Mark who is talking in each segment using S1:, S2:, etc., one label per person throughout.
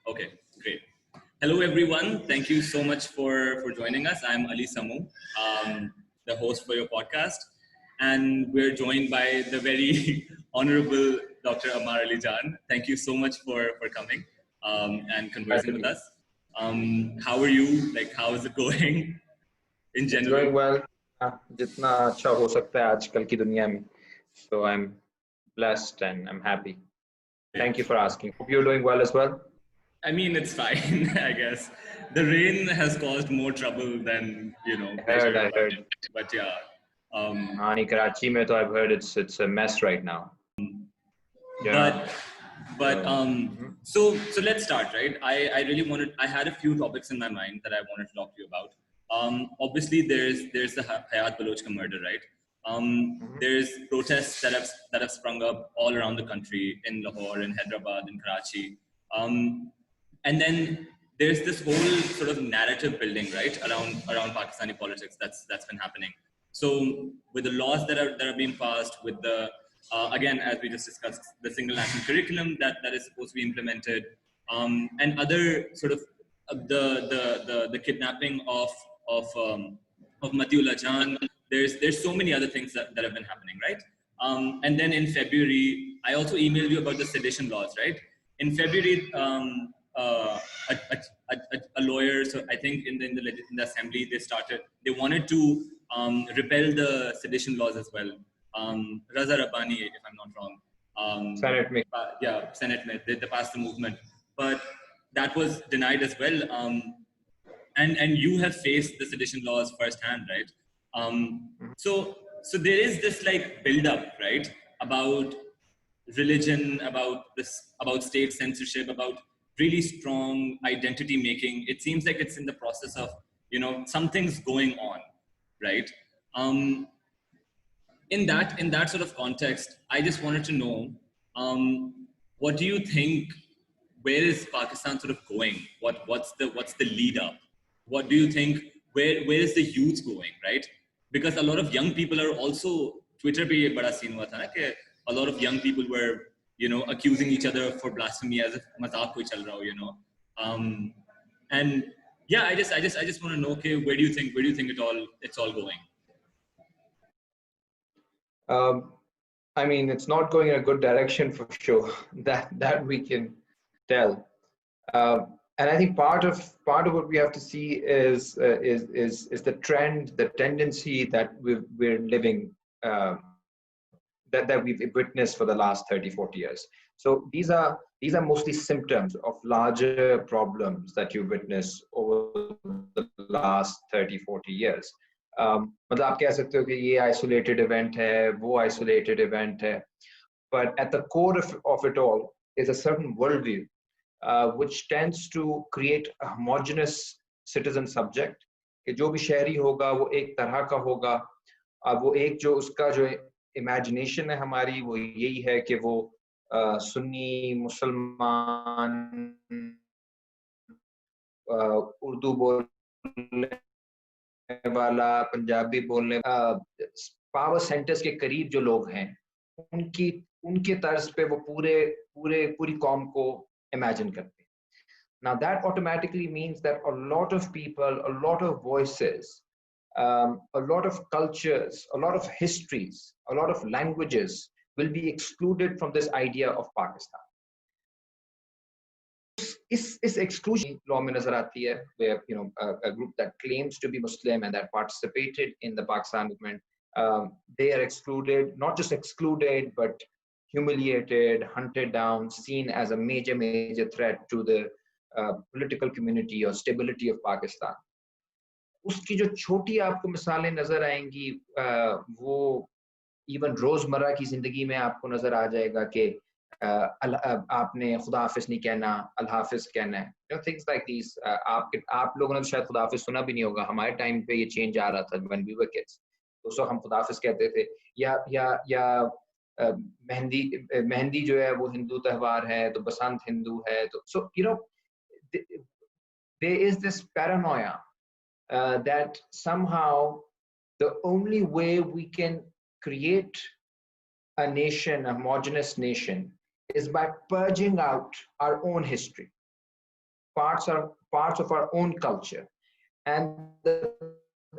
S1: Okay, great. Hello, everyone. Thank you so much for joining us. I'm Ali Samoo, the host for your podcast. And we're joined by the very honorable Dr. Ammar Ali Jan. Thank you so much for coming and conversing with us. How are you? Like, how is it going in general?
S2: Going well. जितना अच्छा हो सकता है आजकल की दुनिया में. So I'm blessed and I'm happy. Thank you for asking. Hope you're doing well as well.
S1: I mean, it's fine, I guess. The rain has caused more trouble than, pleasure.
S2: I heard.
S1: But yeah.
S2: Karachi mein, I've heard it's a mess right now.
S1: Yeah. So let's start, right? I really wanted, I had a few topics in my mind that I wanted to talk to you about. Obviously there's the Hayat Baloch murder, right? There's protests that have sprung up all around the country, in Lahore, in Hyderabad, in Karachi. And then there's this whole sort of narrative building, right, around Pakistani politics that's been happening. So with the laws that are being passed, with the again, as we just discussed, the single national curriculum that is supposed to be implemented, and other sort of the kidnapping of Matiullah Jan. There's so many other things that have been happening, right? And then in February, I also emailed you about the sedition laws, right? In February, a lawyer, so I think in the assembly, they wanted to repeal the sedition laws as well. Raza Rabbani, if I'm not wrong.
S2: Senate me.
S1: Senate they passed the movement, but that was denied as well. And you have faced the sedition laws firsthand, right? So there is this like build up, right, about religion, about state censorship, about really strong identity making. It seems like it's in the process of, something's going on, right? In that sort of context, I just wanted to know, what do you think? Where is Pakistan sort of going? What's the lead up? What do you think? Where is the youth going, right? Because a lot of young people are also Twitter pe bada scene hua tha na ke a lot of young people were, accusing each other for blasphemy as if mazak koi chal raha ho, and yeah, I just want to know, okay, where do you think it's all going?
S2: I mean, it's not going in a good direction for sure. That we can tell. And I think part of what we have to see is the trend, the tendency that we're living, that we've witnessed for the last 30-40 years. So these are mostly symptoms of larger problems that you witness over the last 30-40 years. मतलब आप कह सकते हो कि ये isolated event है, वो isolated event है, but at the core of it all is a certain worldview, which tends to create a homogeneous citizen subject. कि जो भी शहरी होगा वो एक तरह का होगा, वो एक जो उसका जो imagination है हमारी वो यही है कि वो सुन्नी मुसलमान उर्दू बोलने वाला पंजाबी बोलने पावर सेंटर्स के करीब जो लोग हैं उनके तर्ज पे वो पूरी कौम को इमेजिन करते हैं. Now that automatically means that a lot of people, a lot of voices, a lot of cultures, a lot of histories, a lot of languages will be excluded from this idea of Pakistan. इस exclusion law में नजर आती है, where a group that claims to be Muslim and that participated in the Pakistan movement, they are excluded, not just excluded, but humiliated, hunted down, seen as a major threat to the political community or stability of Pakistan. उसकी जो छोटी आपको मिसालें नजर आएंगी, वो even रोजमर्रा की जिंदगी में आपको नजर आ जाएगा कि आपने खुदा हाफिज नहीं कहना, अल्लाह हाफिज कहना है. Things like these. आप लोगों ने शायद खुदा हाफिज सुना भी नहीं होगा. हमारे टाइम पे ये चेंज आ रहा था when we were kids. उस वक्त हम खुदा हाफिज कहते थे, या मेहंदी जो है वो हिंदू त्योहार है तो बसंत हिंदू है. तो so there is this paranoia that somehow the only way we can create a nation, a homogeneous nation, is by purging out our own history. parts are parts of our own culture. And the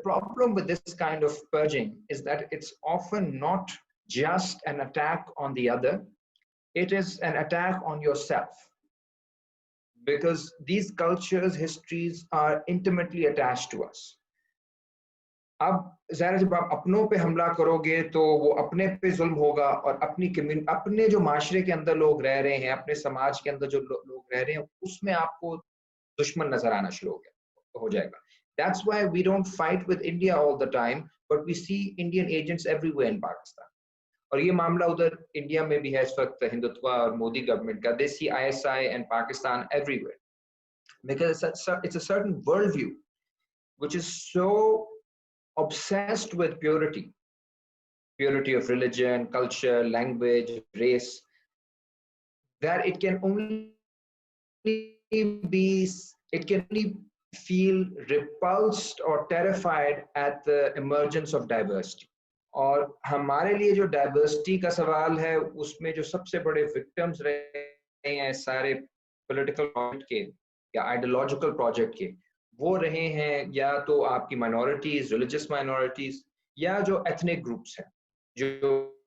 S2: problem with this kind of purging is that it's often not just an attack on the other, it is an attack on yourself. Because these cultures, histories are intimately attached to us. अब ज़ाहिर जब आप अपनों पे हमला करोगे तो वो अपने पे जुल्म होगा और अपने जो माशरे के अंदर लोग रह रहे हैं, अपने समाज के अंदर जो लोग रह रहे हैं, उसमें आपको दुश्मन नजर आना शुरू हो जाएगा. That's why we don't fight with India all the time, but we see Indian agents everywhere in Pakistan. और ये मामला उधर इंडिया में भी है इस वक्त हिंदुत्व और मोदी गवर्नमेंट का. They see ISI and Pakistan everywhere because it's a certain worldview which is so obsessed with purity of religion, culture, language, race, that it can only feel repulsed or terrified at the emergence of diversity. और हमारे लिए जो diversity का सवाल है, उसमें जो सबसे बड़े विक्टिम्स रहे हैं सारे पॉलिटिकल प्रोजेक्ट के या आइडियोलॉजिकल प्रोजेक्ट के, वो रहे हैं या तो आपकी माइनॉरिटीज, रिलीजियस माइनॉरिटीज, या जो एथनिक ग्रुप्स हैं जो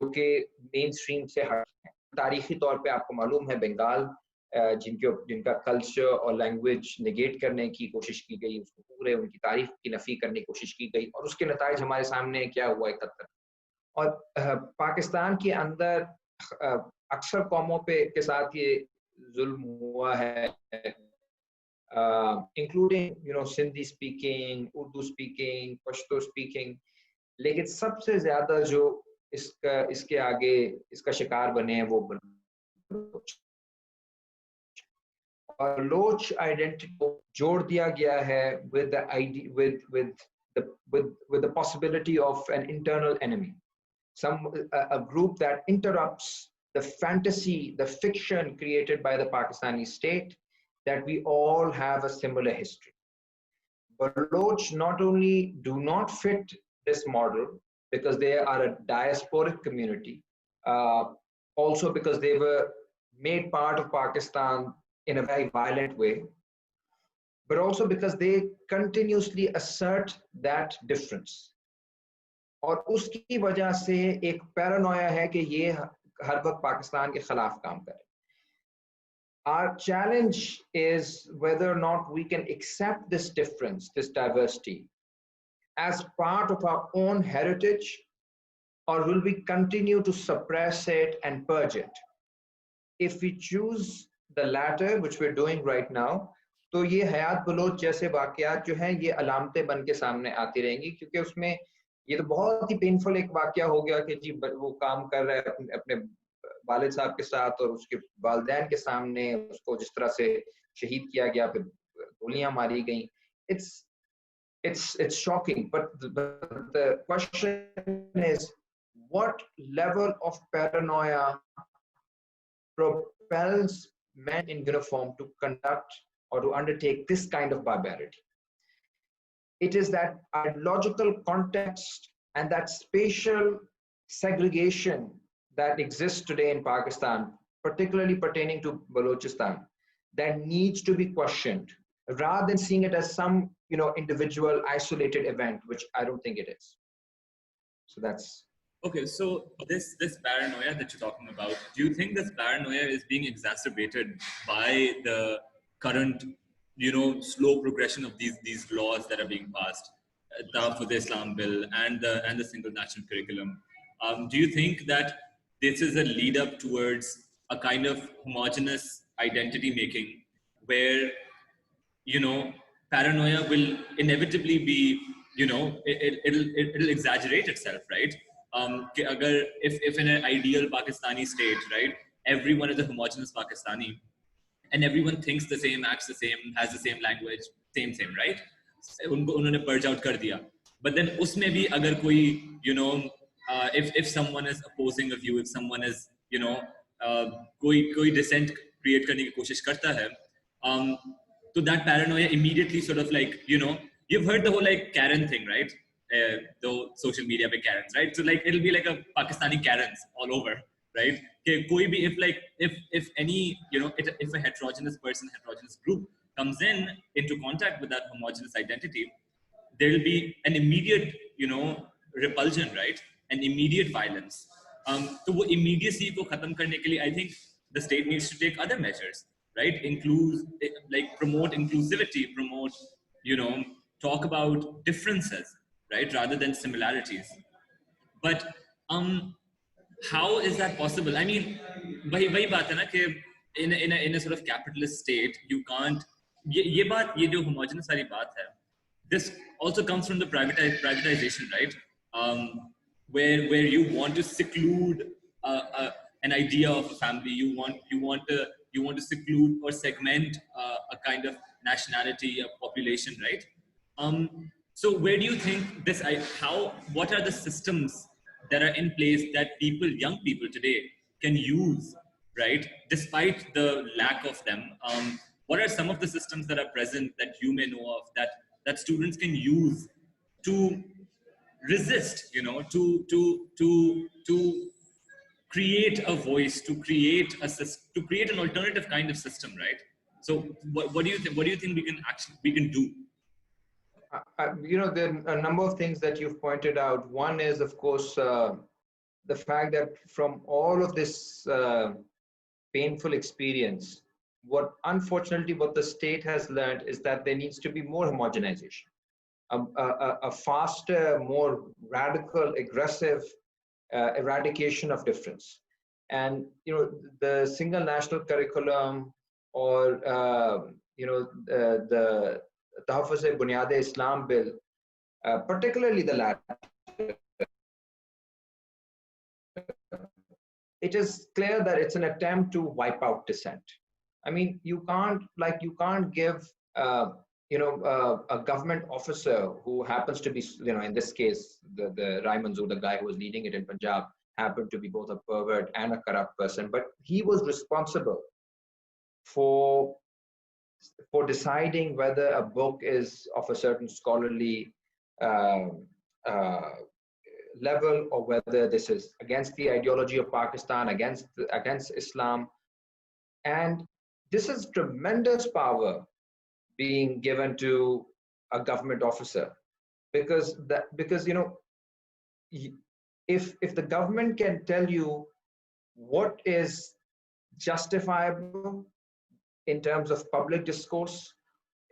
S2: कि मेन स्ट्रीम से हट हैं. तारीखी तौर पे आपको मालूम है बंगाल जिनका कल्चर और लैंग्वेज निगेट करने की कोशिश की गई, उसको पूरे उनकी तारीफ की नफी करने की कोशिश की गई, और उसके नताइज हमारे सामने क्या हुआ 71. और पाकिस्तान के अंदर अक्सर कौमों के साथ ये जुल्म हुआ है, including Sindhi speaking, Urdu speaking, Pashto speaking, लेकिन सबसे ज्यादा जो इसके आगे इसका शिकार बने हैं वो बलोच. और लोच आइडेंटिटी को जोड़ दिया गया है with the possibility of an internal enemy, a group that interrupts the fantasy, the fiction created by the Pakistani state that we all have a similar history. Baloch not only do not fit this model because they are a diasporic community, also because they were made part of Pakistan in a very violent way, but also because they continuously assert that difference. और उसकी वजह से एक Paranoia है कि ये हर वक्त पाकिस्तान के खिलाफ काम करे. Our challenge is whether or not we can accept this difference, this diversity, as part of our own heritage, or will we continue to suppress it and purge it? If we choose the latter, which we're doing right now, तो ये हयात Bloch जैसे वाकयात जो हैं ये अलामतें बन के सामने आती रहेंगी, क्योंकि उसमें ये तो बहुत ही पेनफुल एक वाकया हो गया कि जी वो काम कर रहा है अपने वालिद साहब के साथ और उसके वालिदैन के सामने उसको जिस तरह से शहीद किया गया, फिर गोलियां मारी गई. It's shocking, but the question is, what level of paranoia propels men in uniform to conduct or to undertake this kind of barbarity? It is that ideological context and that spatial segregation that exists today in Pakistan, particularly pertaining to Balochistan, that needs to be questioned rather than seeing it as some individual isolated event, which I don't think it is. So that's
S1: okay. So this paranoia that you're talking about, do you think this paranoia is being exacerbated by the current slow progression of these laws that are being passed, Tahafuz-e-Islam Bill and the single national curriculum? Do you think that this is a lead up towards a kind of homogeneous identity making where paranoia will inevitably be it'll exaggerate itself, right? If in an ideal Pakistani state, right, everyone is a homogeneous Pakistani, and everyone thinks the same, acts the same, has the same language, same, right? उन्होंने purge out कर दिया. But then उसमें भी अगर कोई if someone is opposing a view, if someone is कोई dissent create करने की कोशिश करता है, so that paranoia immediately sort of like you've heard the whole like Karen thing, right? The social media पे Karens, right? So like it'll be like a Pakistani Karens all over, right? कि कोई भी if any if a heterogeneous person, heterogeneous group comes into contact with that homogeneous identity, there will be an immediate, repulsion, right? An immediate violence. So वो immediacy को खत्म करने के लिए, I think the state needs to take other measures, right? Like promote inclusivity, promote, talk about differences, right? Rather than similarities. But how is that possible? I mean, वही बात है ना कि in a sort of capitalist state, you can't. ये जो homogeneous वाली बात है, this also comes from the privatization, right? Where you want to seclude an idea of a family, you want to seclude or segment a kind of nationality, a population, right? So where do you think this? What are the systems that are in place that young people today, can use, right? Despite the lack of them, what are some of the systems that are present that you may know of that students can use to resist, to create a voice, to create an alternative kind of system, right? So what do you think? What do you think we can do?
S2: There are a number of things that you've pointed out. One is, of course, the fact that from all of this painful experience, unfortunately what the state has learned is that there needs to be more homogenization, a faster, more radical, aggressive eradication of difference. And the single national curriculum, or the Tahafuz-e-Bunyad-e-Islam Bill, particularly the latter, it is clear that it's an attempt to wipe out dissent. I mean, you can't give a government officer who happens to be, in this case, the Rai Manzoor, the guy who was leading it in Punjab, happened to be both a pervert and a corrupt person, but he was responsible for deciding whether a book is of a certain scholarly level, or whether this is against the ideology of Pakistan, against Islam. And this is tremendous power being given to a government officer, because if the government can tell you what is justifiable in terms of public discourse,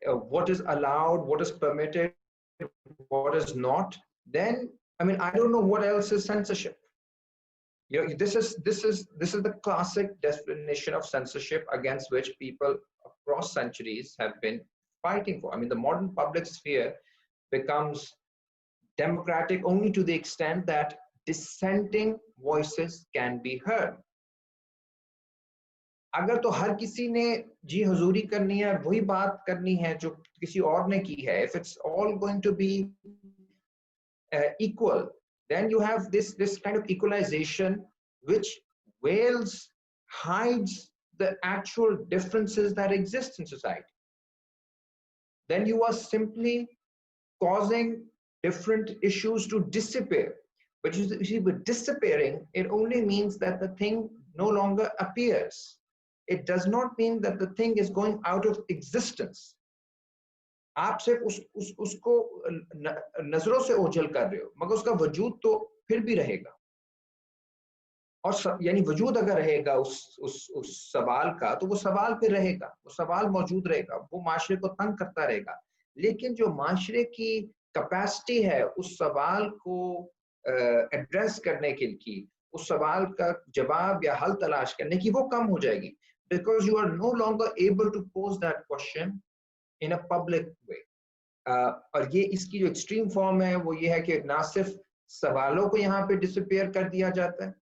S2: what is allowed, what is permitted, what is not, then I mean, I don't know what else is censorship. This is the classic definition of censorship against which people across centuries have been fighting for. I mean, the modern public sphere becomes democratic only to the extent that dissenting voices can be heard. अगर तो हर किसी ने जी हुजूरी करनी है, वही बात करनी है जो किसी और ने की है, if it's all going to be equal, then you have this kind of equalization which hides the actual differences that exist in society. Then you are simply causing different issues to disappear. But you see, with disappearing, it only means that the thing no longer appears. It does not mean that the thing is going out of existence. आप सिर्फ उसको नजरों से ओझल कर रहे हो, मगर उसका वजूद तो फिर भी रहेगा। और यानी वजूद अगर रहेगा उस सवाल का, तो वो सवाल फिर रहेगा, वो सवाल मौजूद रहेगा, वो माशरे को तंग करता रहेगा। लेकिन जो माशरे की कैपेसिटी है उस सवाल को एड्रेस करने के लिए, उस सवाल का जवाब या हल तलाश करने की, वो कम हो जाएगी, because you are no longer able to pose that question in a public way. और ये इसकी जो एक्सट्रीम फॉर्म है वो ये है कि ना सिर्फ सवालों को यहाँ पे डिसअपीयर कर दिया जाता है,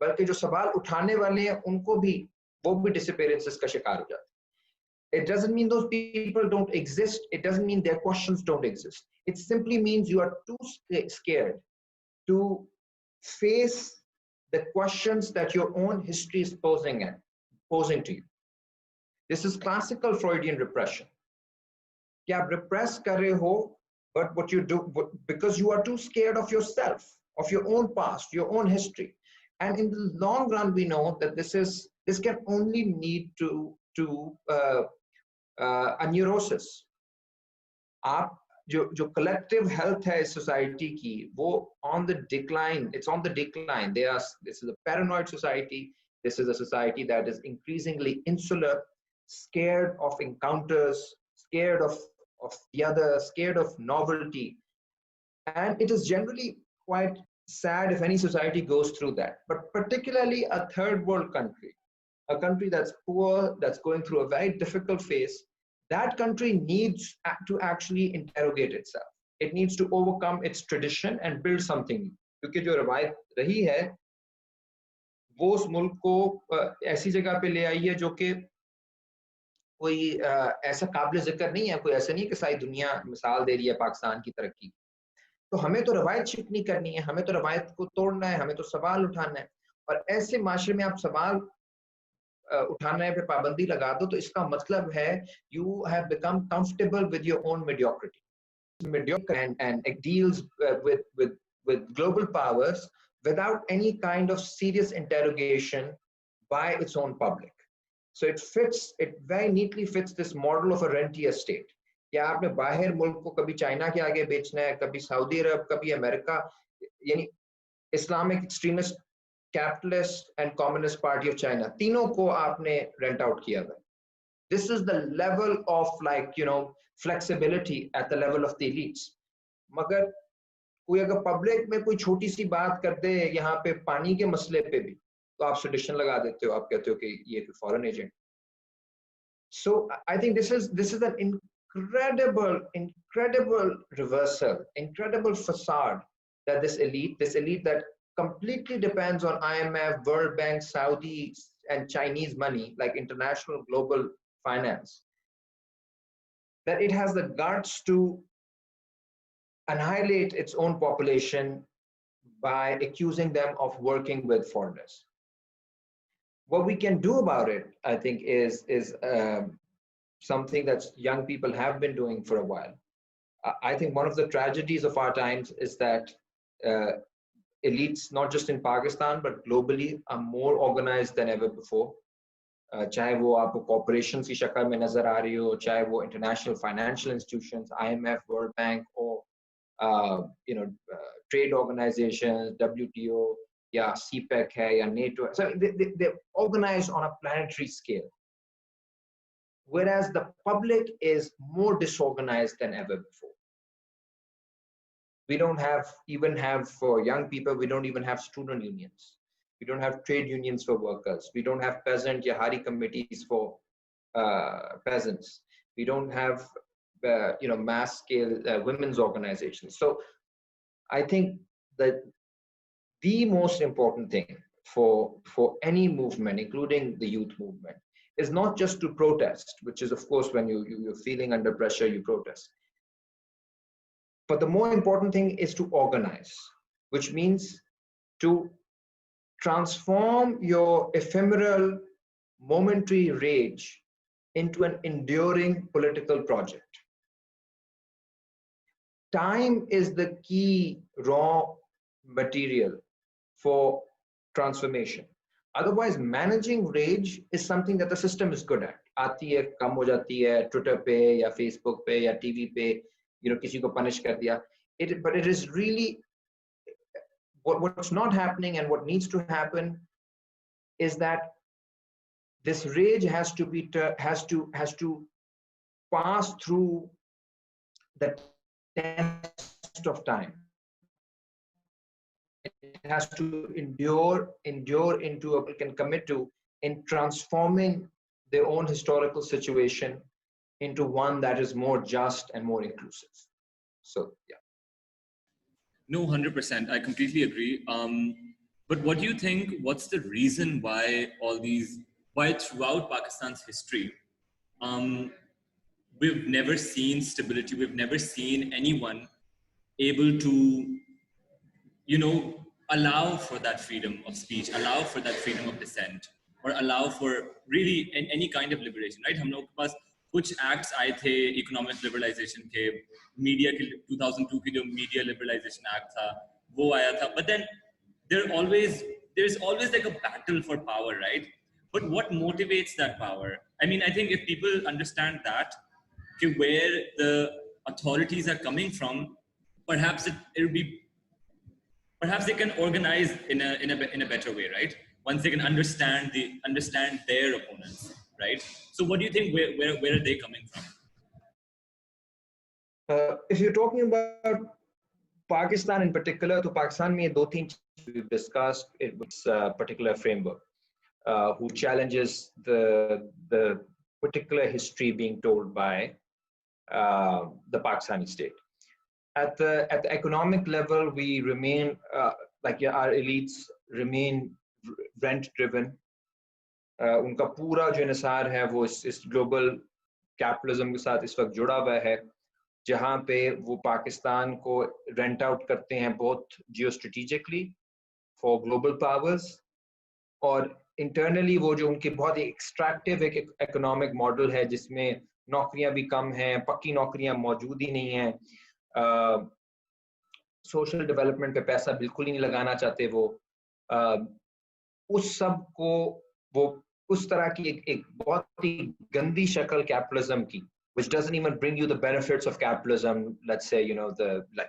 S2: बल्कि जो सवाल उठाने वाले हैं उनको भी वो भी डिसअपीयरेंसेस का शिकार हो जाते हैं. It doesn't mean those people don't exist. It doesn't mean their questions don't exist. It simply means you are too scared to face the questions that your own history is posing to you. This is classical Freudian repression. कि आप repress कर रहे हो, but what you do, because you are too scared of yourself, of your own past, your own history. And in the long run, we know that this can only lead to a neurosis. आप जो collective health है society की, वो on the decline. It's on the decline. This is a paranoid society. This is a society that is increasingly insular, scared of encounters, scared of the other, scared of novelty. And it is generally quite sad if any society goes through that. But particularly a third world country, a country that's poor, that's going through a very difficult phase, that country needs to actually interrogate itself. It needs to overcome its tradition and build something new. क्योंकि जो रवायत रही है, वो उस मुल्क को ऐसी जगह पे ले आई है जो कि कोई ऐसा काबिल जिक्र नहीं है, कोई ऐसा नहीं कि सारी दुनिया मिसाल दे रही है पाकिस्तान की तरक्की। तो हमें तो रवायत शिकनी करनी है, हमें तो रवायत को तोड़ना है, हमें तो सवाल उठाना है। और ऐसे माशरे में आप सवाल उठाने पे पाबंदी लगा दो, तो इसका मतलब है you have become comfortable with your own mediocrity. Mediocre and it deals with global powers without any kind of serious interrogation by its own public. So it very neatly fits this model of a rentier state. क्या आपने बाहर मुल्क को कभी China के आगे बेचना है, कभी सऊदी अरब, कभी अमेरिका, यानी Islamic extremist, capitalist and communist party of China, तीनों को आपने rent out किया हुआ. This is the level of, like, you know, flexibility at the level of the elites. मगर कोई अगर public में कोई छोटी सी बात कर दे यहाँ पे पानी के मसले पे भी, तो आप sedition लगा देते हो, आप कहते हो कि ये कोई foreign agent. So I think this is an incredible reversal, incredible facade that this elite that completely depends on IMF, World Bank, Saudi and Chinese money, like international global finance, that it has the guts to annihilate its own population by accusing them of working with foreigners. What we can do about it, I think, is something that young people have been doing for a while. I think one of the tragedies of our times is that elites, not just in Pakistan, but globally, are more organized than ever before. चाहे वो आपको corporations की शक्ल में नजर आ रही हो, चाहे वो international financial institutions, IMF, World Bank, or trade organizations, WTO, या CPEC है, या NATO. So they're organized on a planetary scale. Whereas the public is more disorganized than ever before. We don't even have for young people, we don't even have student unions. We don't have trade unions for workers. We don't have peasant Yahari committees for peasants. We don't have mass scale women's organizations. So I think that the most important thing for any movement, including the youth movement, is not just to protest, which is, of course, when you're feeling under pressure, you protest. But the more important thing is to organize, which means to transform your ephemeral, momentary rage into an enduring political project. Time is the key raw material for transformation. Otherwise, managing rage is something that the system is good at. आती है, कम हो जाती है, Twitter पे या Facebook पे या TV पे, किसी को punish कर दिया. But it is really what's not happening, and what needs to happen is that this rage has to pass through the test of time. It has to endure into a can commit to in transforming their own historical situation into one that is more just and more inclusive. So yeah.
S1: No, 100%. I completely agree. But what do you think? What's the reason why throughout Pakistan's history, we've never seen stability. We've never seen anyone able to, allow for that freedom of speech, allow for that freedom of dissent, or allow for really any kind of liberation, right? हम लोग के पास कुछ acts आए थे economic liberalization के, media के 2002 के जो media liberalization act था, वो आया था. But then there's always like a battle for power, right? But what motivates that power? I mean, I think if people understand that, okay, where the authorities are coming from, perhaps it'll be, perhaps they can organize in a better way, right? Once they can understand their opponents, right? So what do you think? Where are they coming from?
S2: If you're talking about Pakistan in particular, to Pakistan mein do teen we've discussed it with particular framework, who challenges the particular history being told by the Pakistani state. At the economic level, we remain our elites remain rent driven. उनका पूरा जो निसार है वो इस global capitalism के साथ इस वक्त जुड़ा हुआ है, जहाँ पे वो पाकिस्तान को रेंट आउट करते हैं बहुत जियो स्ट्रेटेजिकली फॉर ग्लोबल पावर्स, और इंटरनली वो जो उनकी बहुत ही एक्सट्रैक्टिव एक इकोनॉमिक मॉडल है जिसमें नौकरियां भी कम हैं, पक्की नौकरियां मौजूद ही नहीं हैं, सोशल डेवलपमेंट पे पैसा बिल्कुल ही नहीं लगाना चाहते वो, उस सब को वो उस तरह की एक बहुत ही गंदी शक्ल कैपिटलिज्म की, which doesn't even bring you the benefits of capitalism, let's say,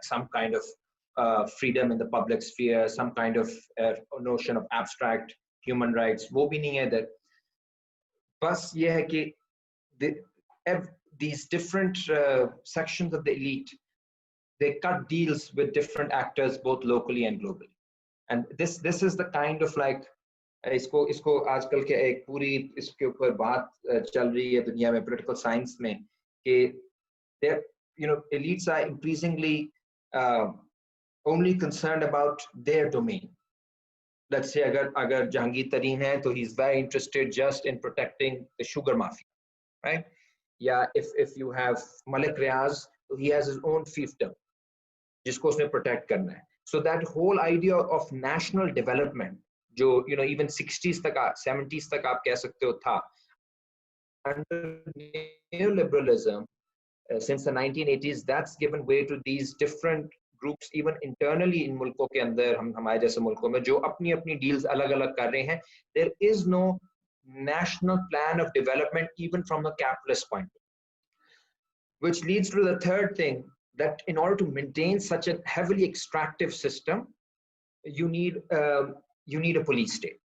S2: some kind of freedom in the public sphere, some kind of notion of abstract human rights, वो भी नहीं है इधर. बस ये है कि these different sections of the elite, they cut deals with different actors both locally and globally, and this is the kind of इसको आजकल के एक पूरी इसके ऊपर बात चल रही है दुनिया में पॉलिटिकल साइंस में कि elites are increasingly only concerned about their domain. Let's say अगर जहांगीर तरीन है तो he's very interested just in protecting the sugar mafia, right? Yeah, if you have Malik Riaz, he has his own fiefdom जिसको उसने protect करना है. So that whole idea of national development, जो even 60s तक 70s तक आप कह सकते हो था, under neoliberalism since the 1980s, that's given way to these different groups even internally in मुल्कों के अंदर, हमारे जैसे मुल्कों में जो अपनी अपनी deals अलग अलग कर रहे हैं. There is no national plan of development even from a capitalist point, which leads to the third thing, that in order to maintain such a heavily extractive system, you need a police state,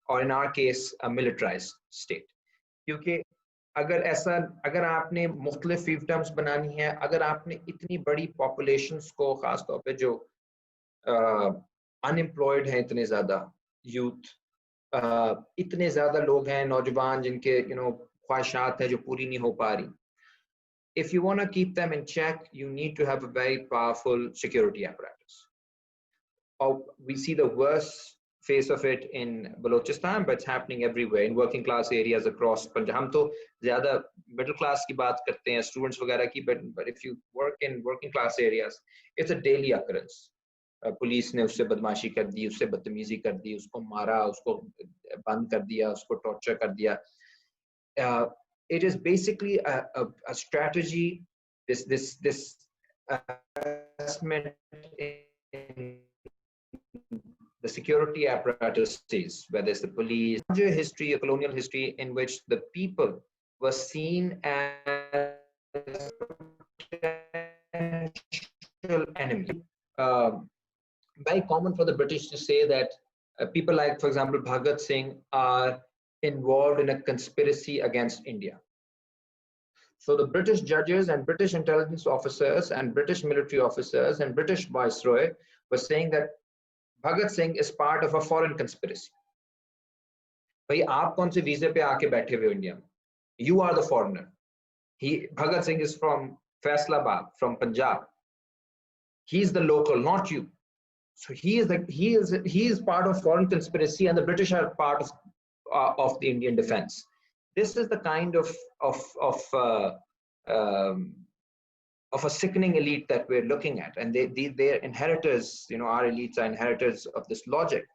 S2: or in our case a militarized state. क्योंकि अगर आपने मुख्तलिफ fiefdoms बनानी है, अगर आपने इतनी बड़ी populations को, खास तौर पे जो unemployed हैं, इतने ज़्यादा youth, इतने ज़्यादा लोग हैं नौजवान जिनके ख्वाहिशात हैं जो पूरी नहीं हो पा रही, if you want to keep them in check, you need to have a very powerful security apparatus. We see the worst face of it in Balochistan, but it's happening everywhere in working class areas across Punjab. हम तो ज़्यादा middle class की बात करते हैं, students वगैरह की, but if you work in working class areas, it's a daily occurrence. Police ने उससे बदमाशी कर दी, उससे बदतमीजी कर दी, उसको मारा, उसको बंद कर दिया, उसको torture कर दिया. It is basically a strategy, this investment in the security apparatuses, whether it's the police, history, a colonial history in which the people were seen as potential enemy. Very common for the British to say that people like, for example, Bhagat Singh are involved in a conspiracy against India. So the British judges and British intelligence officers and British military officers and British viceroy were saying that Bhagat Singh is part of a foreign conspiracy. भाई आप कौन से वीजे पे आके बैठे हुए हो India में? You are the foreigner. Bhagat Singh is from Faisalabad, from Punjab. He's the local, not you. So he is part of foreign conspiracy, and the British are part of the Indian defense. This is the kind of a sickening elite that we're looking at, and they're inheritors. Our elites are inheritors of this logic,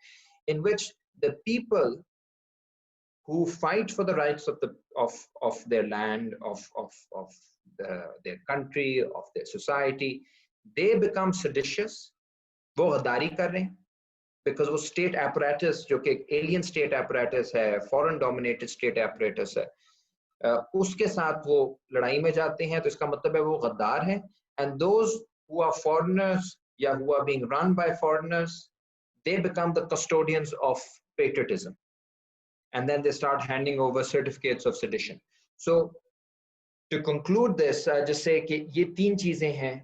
S2: in which the people who fight for the rights of their land, of their country, of their society, they become seditious. वो गद्दारी कर रहे हैं. because वो state apparatus जो कि alien state apparatus है, foreign dominated state apparatus है, उसके साथ वो लड़ाई में जाते हैं, तो इसका मतलब है वो गद्दार हैं. And those who are foreigners या who are being run by foreigners, they become the custodians of patriotism, and then they start handing over certificates of sedition. So to conclude this, I just say कि ये तीन चीजें हैं.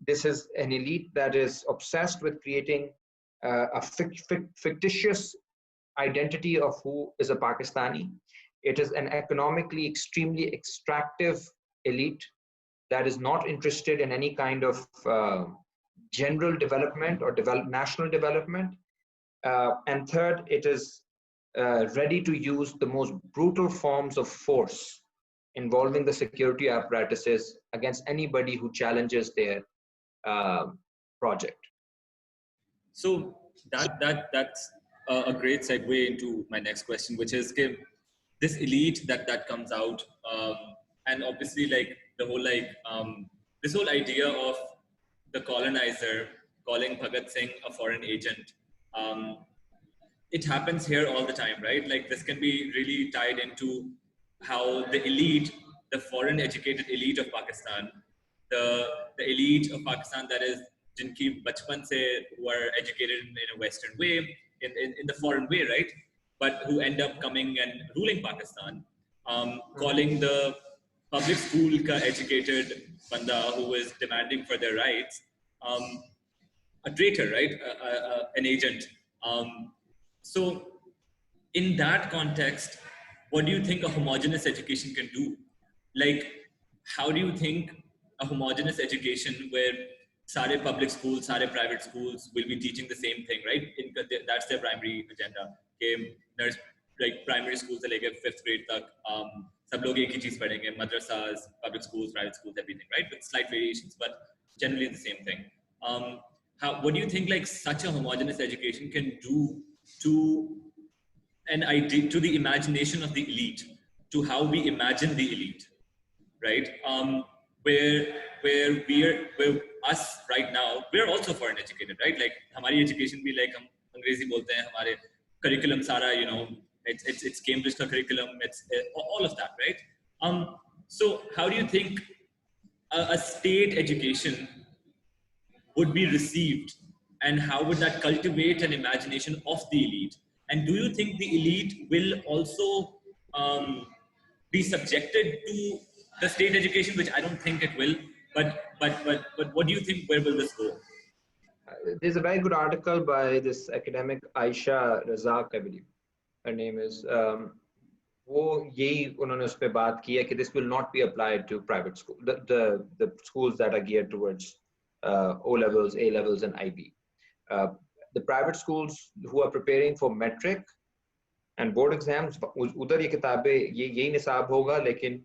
S2: This is an elite that is obsessed with creating a fictitious identity of who is a Pakistani. It is an economically extremely extractive elite that is not interested in any kind of general development or national development. And third, it is ready to use the most brutal forms of force involving the security apparatuses against anybody who challenges their project.
S1: So that's a great segue into my next question, which is this elite that comes out, and obviously like the whole this whole idea of the colonizer calling Bhagat Singh a foreign agent. It happens here all the time, right? Like this can be really tied into how the elite, the foreign educated elite of Pakistan, the elite of Pakistan that is jinki bachpan se were educated in a Western way, in the foreign way, right? But who end up coming and ruling Pakistan, calling the public school ka educated banda who is demanding for their rights, a traitor, right? An agent. So in that context, what do you think a homogeneous education can do? Like, how do you think a homogeneous education where sare public schools, sare private schools will be teaching the same thing, right? That's their primary agenda. There's like primary schools से लेके 5th grade तक सब लोग एक ही चीज पढ़ेंगे, madrasas, public schools, private schools, everything, right? With slight variations, but generally the same thing. What do you think like such a homogeneous education can do to an idea, to the imagination of the elite, to how we imagine the elite, right? Where us right now, we're also foreign educated, right? Like हमारी education भी like हम अंग्रेजी बोलते हैं, हमारे curriculum सारा, you know, it's Cambridge का curriculum, it's all of that, right? So how do you think a state education would be received, and how would that cultivate an imagination of the elite? And do you think the elite will also be subjected to the state education, which I don't think it will, but what do you think, where will this go?
S2: There's a very good article by this academic Aisha Razak, I believe her name is. वो यही उन्होंने उस पे बात की है कि this will not be applied to private school, the schools that are geared towards O levels, A levels, and IB. The private schools who are preparing for metric and board exams, उधर ये किताबें यही निसाब होगा, लेकिन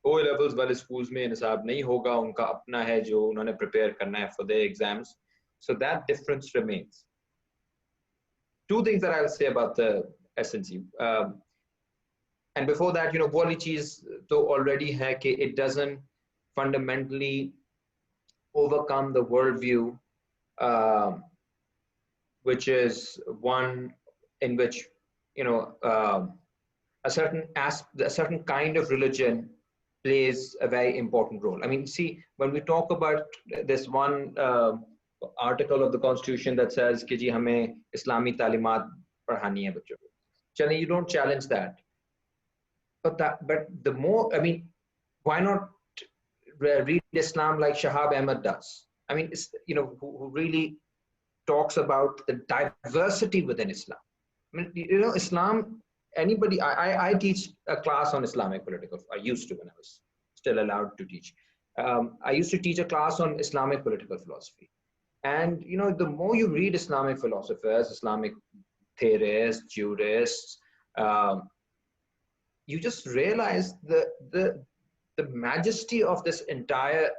S2: O levels वाले schools में निसाब नहीं होगा, उनका अपना है जो उन्होंने prepare करना है for their exams. So that difference remains. Two things that I'll say about the SNC. And before that, you know, वो वाली चीज तो already है कि it doesn't fundamentally overcome the worldview, which is one in which, you know, a certain kind of religion plays a very important role. I mean, see, when we talk about this one article of the Constitution that says कि जी हमें इस्लामी तालीमात पढ़ानी है बच्चों को, चलिए, you don't challenge that. But the more, I mean, why not read Islam like Shahab Ahmed does? I mean, it's, you know, who really talks about the diversity within Islam. I mean, you know, Islam, anybody, I teach a class on Islamic political, I used to when I was still allowed to teach. I used to teach a class on Islamic political philosophy. And, you know, the more you read Islamic philosophers, Islamic theorists, jurists, you just realize the majesty of this entire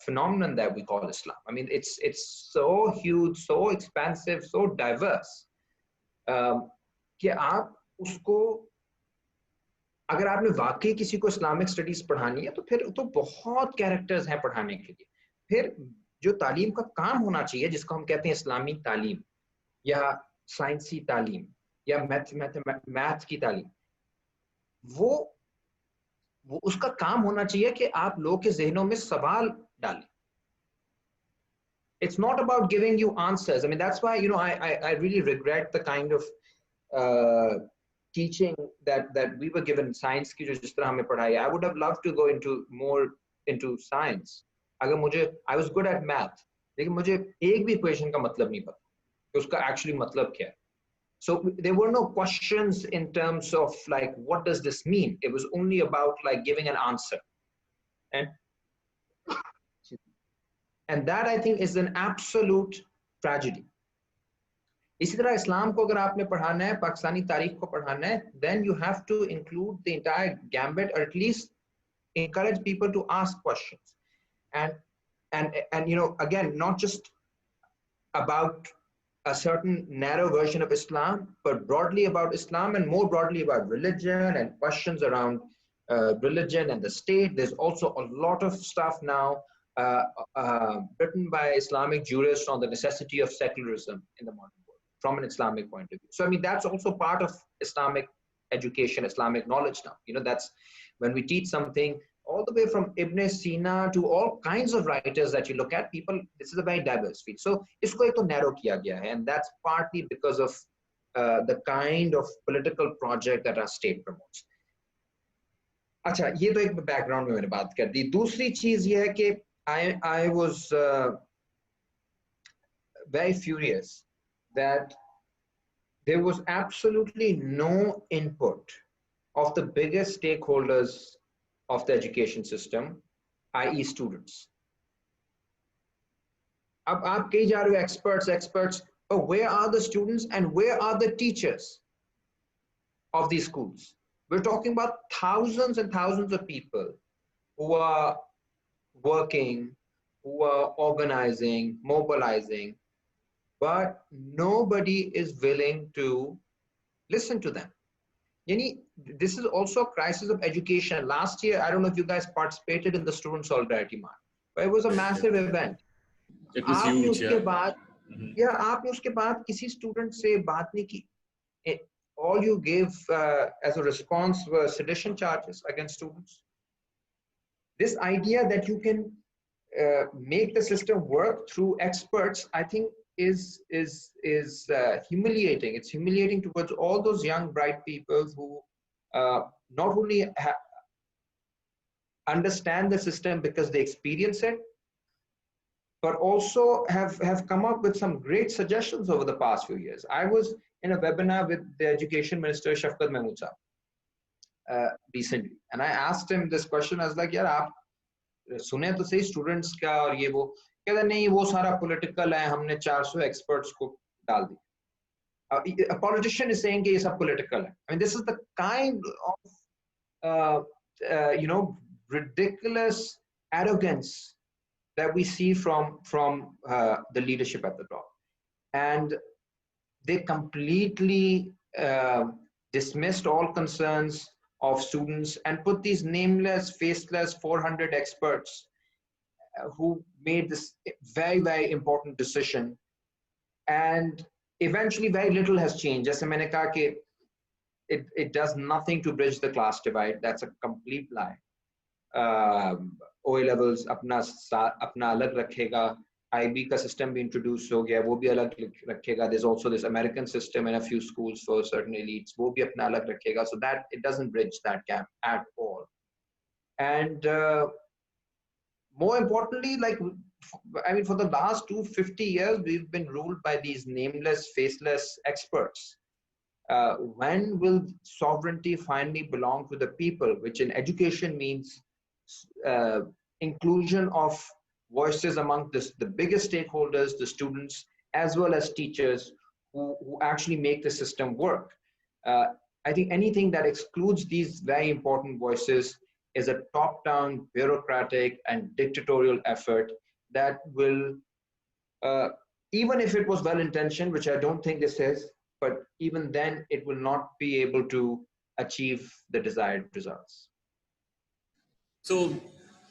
S2: phenomenon that we call Islam. I mean, it's so huge, so expansive, so diverse. कि आप उसको, अगर आपने वाकई किसी को Islamic studies पढ़ानी है, तो फिर तो बहुत कैरेक्टर्स हैं पढ़ाने के लिए. फिर जो तालीम का काम होना चाहिए, जिसको हम कहते हैं इस्लामी तालीम या साइंसी तालीम या मैथ की तालीम, वो उसका काम होना चाहिए कि आप लोगों के जहनों में सवाल डालें. It's not about giving you answers. I mean, that's why, you know, I really regret the kind of teaching that we were given. Science की जो जिस तरह हमें पढ़ाई, I would have loved to go more into science. अगर मुझे, I was good at math, लेकिन मुझे एक भी equation का मतलब नहीं पता कि उसका actually मतलब क्या है. So there were no questions in terms of like, what does this mean? It was only about like giving an answer. And that I think is an absolute tragedy. इसी तरह इस्लाम को अगर आपने पढ़ाना है, पाकिस्तानी तारीख को पढ़ाना है, then you have to include the entire gambit, or at least encourage people to ask questions. And you know, again, not just about a certain narrow version of Islam, but broadly about Islam and more broadly about religion and questions around religion and the state. There's also a lot of stuff now written by Islamic jurists on the necessity of secularism in the modern world from an Islamic point of view. So, I mean, that's also part of Islamic education, Islamic knowledge now. You know, that's when we teach something, all the way from Ibn Sina to all kinds of writers that you look at, people, this is a very diverse field. So, isko ek to narrow kiya gaya hai, and that's partly because of the kind of political project that our state promotes. अच्छा, ये तो एक background में मैंने बात कर दी. दूसरी चीज ये है कि I was very furious that there was absolutely no input of the biggest stakeholders of the education system, i.e. students. अब आप कही जा रहे हो experts, but where are the students and where are the teachers of these schools? We're talking about thousands and thousands of people who are working, who are organizing, mobilizing, but nobody is willing to listen to them. This is also a crisis of education. Last year, I don't know if you guys participated in the Student Solidarity March, but it was a massive event.
S1: It was huge,
S2: yeah. आपने उसके बाद किसी student से बात नहीं की. All you gave as a response were sedition charges against students. This idea that you can make the system work through experts, I think, is humiliating. It's humiliating towards all those young, bright people who not only understand the system because they experience it, but also have come up with some great suggestions over the past few years. I was in a webinar with the Education Minister, Shafqat Mahmood Saab, recently, and I asked him this question. I was like, "यार, आप सुने तो सही students का और ये वो." कहता नहीं, वो सारा political है, हमने 400 experts को डाल दिया. A politician is saying कि ये सब political है. I mean, this is the kind of you know, ridiculous arrogance that we see from the leadership at the top, and they completely dismissed all concerns of students and put these nameless, faceless 400 experts who made this very, very important decision. And eventually very little has changed. Jaise maine kaha ki it does nothing to bridge the class divide. That's a complete lie. OA levels अपना अलग रखेगा, IB का system भी introduce हो गया, वो भी अलग रखेगा. There's also this American system in a few schools for certain elites, वो भी अपना अलग रखेगा. So that it doesn't bridge that gap at all. And more importantly, like, I mean, for the last 250 years, we've been ruled by these nameless, faceless experts. When will sovereignty finally belong to the people, which in education means inclusion of voices among the biggest stakeholders, the students, as well as teachers who actually make the system work. I think anything that excludes these very important voices is a top-down, bureaucratic, and dictatorial effort that will, even if it was well-intentioned, which I don't think this is, but even then it will not be able to achieve the desired results.
S1: So,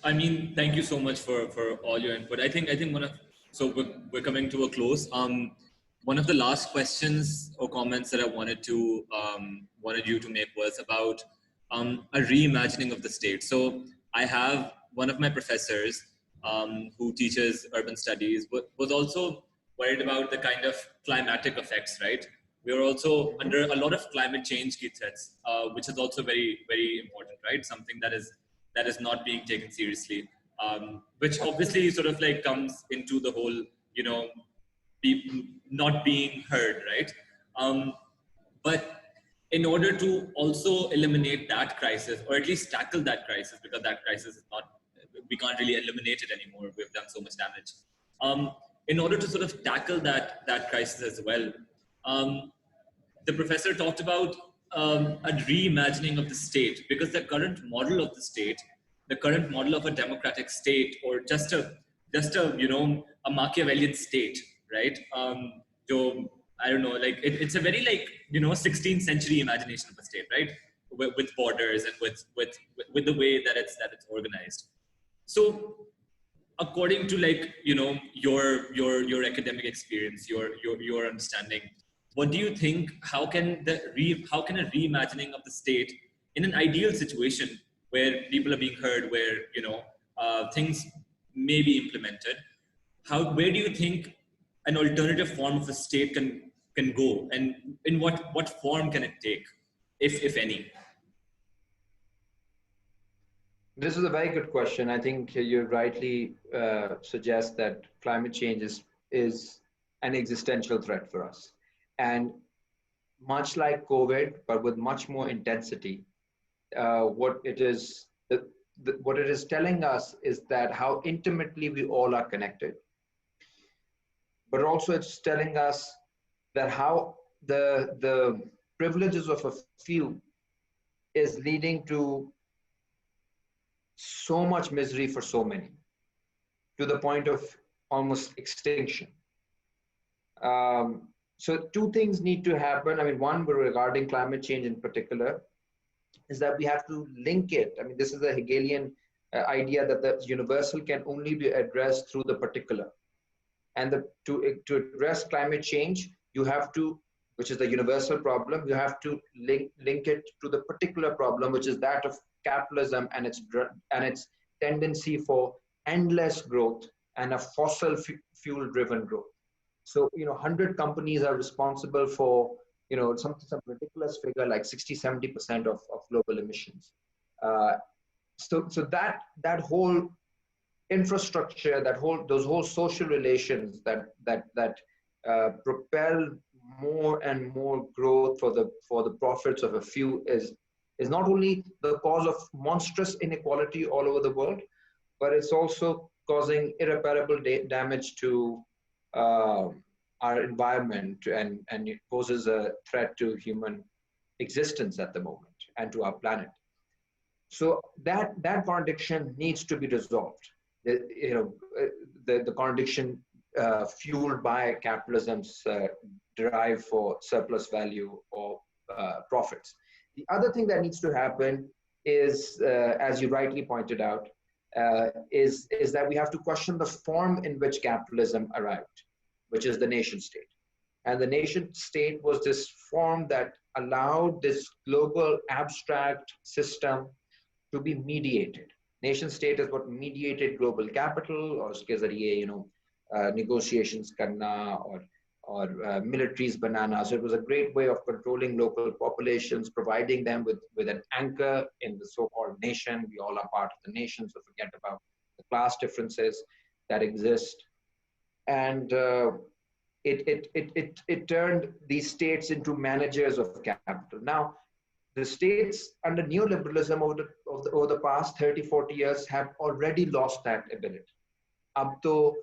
S1: I mean, thank you so much for all your input. I think one of so we're coming to a close. One of the last questions or comments that I wanted you to make was about a reimagining of the state. So I have one of my professors who teaches urban studies was also worried about the kind of climatic effects, right? We are also under a lot of climate change key threats, which is also very, very important, right? Something that is not being taken seriously, which obviously sort of like comes into the whole, people not being heard, right? But in order to also eliminate that crisis, or at least tackle that crisis, because that crisis is not, we can't really eliminate it anymore. We've done so much damage. In order to sort of tackle that crisis as well, the professor talked about a reimagining of the state, because the current model of the state, the current model of a democratic state, or just a a Machiavellian state, right? So I don't know, like it's a very 16th century imagination of a state, right? With borders and with the way that it's organized. So according to your academic experience, your understanding, what do you think, how can a reimagining of the state in an ideal situation where people are being heard, where things may be implemented, where do you think an alternative form of a state can go, and in what form can it take, if any?
S2: This is a very good question. I think you rightly suggest that climate change is an existential threat for us. And much like COVID, but with much more intensity, what it is telling us is that how intimately we all are connected. But also it's telling us that how the privileges of a few is leading to so much misery for so many, to the point of almost extinction. So two things need to happen. I mean, one regarding climate change in particular is that we have to link it. I mean, this is a Hegelian idea that the universal can only be addressed through the particular. And to address climate change, you have to, which is the universal problem, you have to link it to the particular problem, which is that of capitalism and its tendency for endless growth and a fossil fuel driven growth. So 100 companies are responsible for some ridiculous figure like 60-70% of global emissions. So that whole infrastructure, those whole social relations that propel more and more growth for the profits of a few is not only the cause of monstrous inequality all over the world, but it's also causing irreparable damage to our environment, and it poses a threat to human existence at the moment and to our planet. So that contradiction needs to be resolved. The contradiction fueled by capitalism's drive for surplus value or profits. The other thing that needs to happen is, as you rightly pointed out, is that we have to question the form in which capitalism arrived, which is the nation state. And the nation state was this form that allowed this global abstract system to be mediated. Nation state is what mediated global capital, or uske zariye, negotiations karna, or militaries banana. So it was a great way of controlling local populations, providing them with an anchor in the so-called nation. We all are part of the nation, so forget about the class differences that exist. And it turned these states into managers of capital. Now, the states under neoliberalism over the past 30-40 years have already lost that ability. Ab to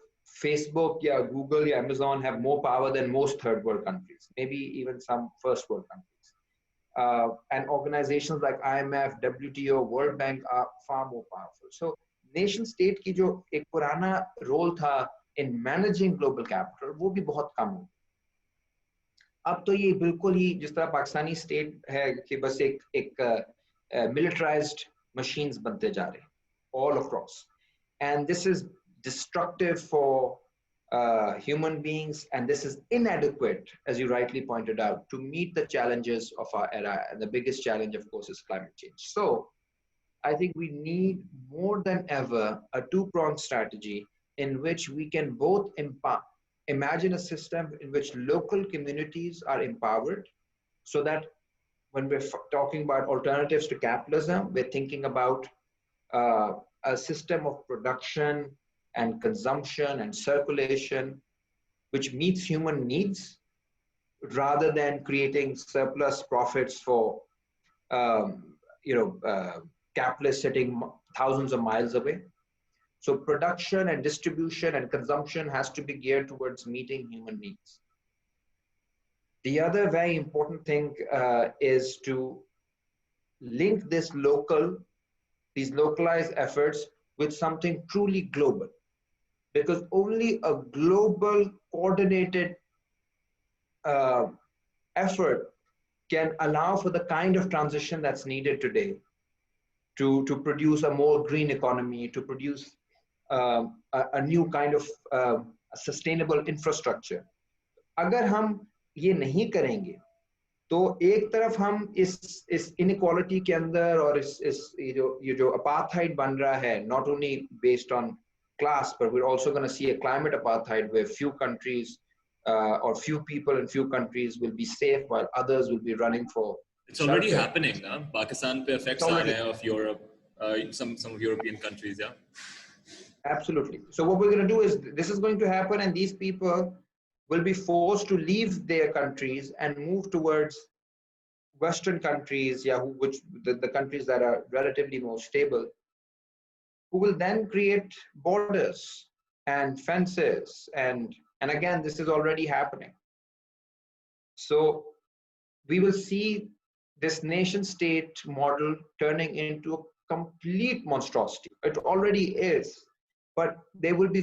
S2: Facebook, Google, Amazon have more power than most third world countries, maybe even some first world countries. And organizations like IMF, WTO, World Bank are far more powerful. So nation state ki jo ek purana role tha in managing global capital, wo bhi bahut kam ho. अब तो ये बिल्कुल ही जिस तरह Pakistani state है कि बस एक militarized machines बनते जा रहे हैं all across, and this is destructive for human beings, and this is inadequate, as you rightly pointed out, to meet the challenges of our era. And the biggest challenge, of course, is climate change. So I think we need more than ever a two-pronged strategy in which we can both imagine a system in which local communities are empowered, so that when we're talking about alternatives to capitalism, we're thinking about a system of production and consumption and circulation which meets human needs, rather than creating surplus profits for capitalists sitting thousands of miles away. So production and distribution and consumption has to be geared towards meeting human needs. The other very important thing is to link these localized efforts with something truly global, because only a global coordinated effort can allow for the kind of transition that's needed today to produce a more green economy, to produce a new kind of sustainable infrastructure. अगर हम ये नहीं करेंगे, तो एक तरफ हम इस inequality के अंदर और ये जो apartheid बन रहा है, not only based on class, but we're also going to see a climate apartheid where few countries or few people in few countries will be safe while others will be running for.
S1: It's already happening. Pakistan pe effects are of Europe, some of European countries, yeah.
S2: Absolutely. So what we're going to do is, this is going to happen, and these people will be forced to leave their countries and move towards Western countries, which the countries that are relatively more stable, who will then create borders and fences, and again, this is already happening. So we will see this nation state model turning into a complete monstrosity. It already is, but they will be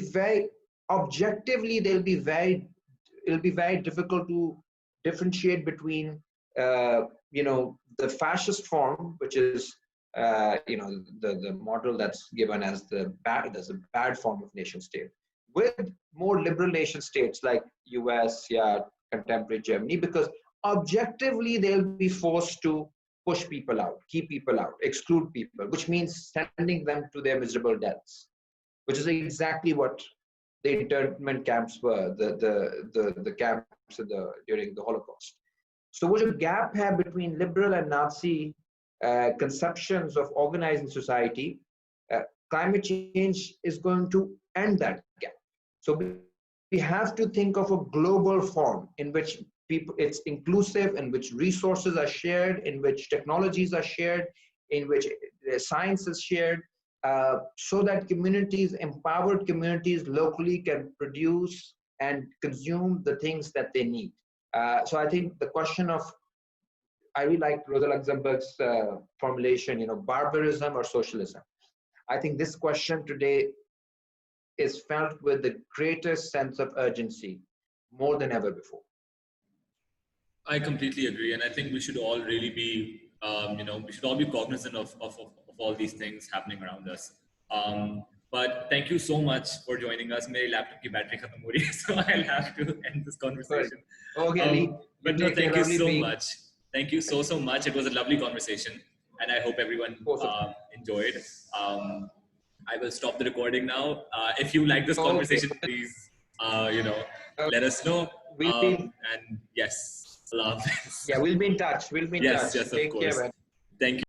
S2: it'll be very difficult to differentiate between the fascist form, which is the model that's given as the bad form of nation state, with more liberal nation states like US, contemporary Germany, because objectively they'll be forced to push people out, keep people out, exclude people, which means sending them to their miserable deaths, which is exactly what the internment camps were, the camps during the Holocaust. So what a gap have between liberal and Nazi conceptions of organizing society, climate change is going to end that gap. So we have to think of a global form in which it's inclusive, in which resources are shared, in which technologies are shared, in which science is shared, so that empowered communities locally can produce and consume the things that they need. So I think the question of, I really like Rosa Luxemburg's formulation, barbarism or socialism. I think this question today is felt with the greatest sense of urgency, more than ever before.
S1: I completely agree, and I think we should all really be, we should all be cognizant of all these things happening around us. But thank you so much for joining us. My laptop ki battery khatam ho rahi hai, so I'll have to end this conversation.
S2: Okay, Ali.
S1: But no, thank you so much. Thank you so much. It was a lovely conversation, and I hope everyone enjoyed. I will stop the recording now. If you like this conversation, please, let us know. And yes, Allah Hafiz.
S2: Yeah, we'll be in touch.
S1: Yes, of
S2: Take
S1: course.
S2: care, man.
S1: Thank you.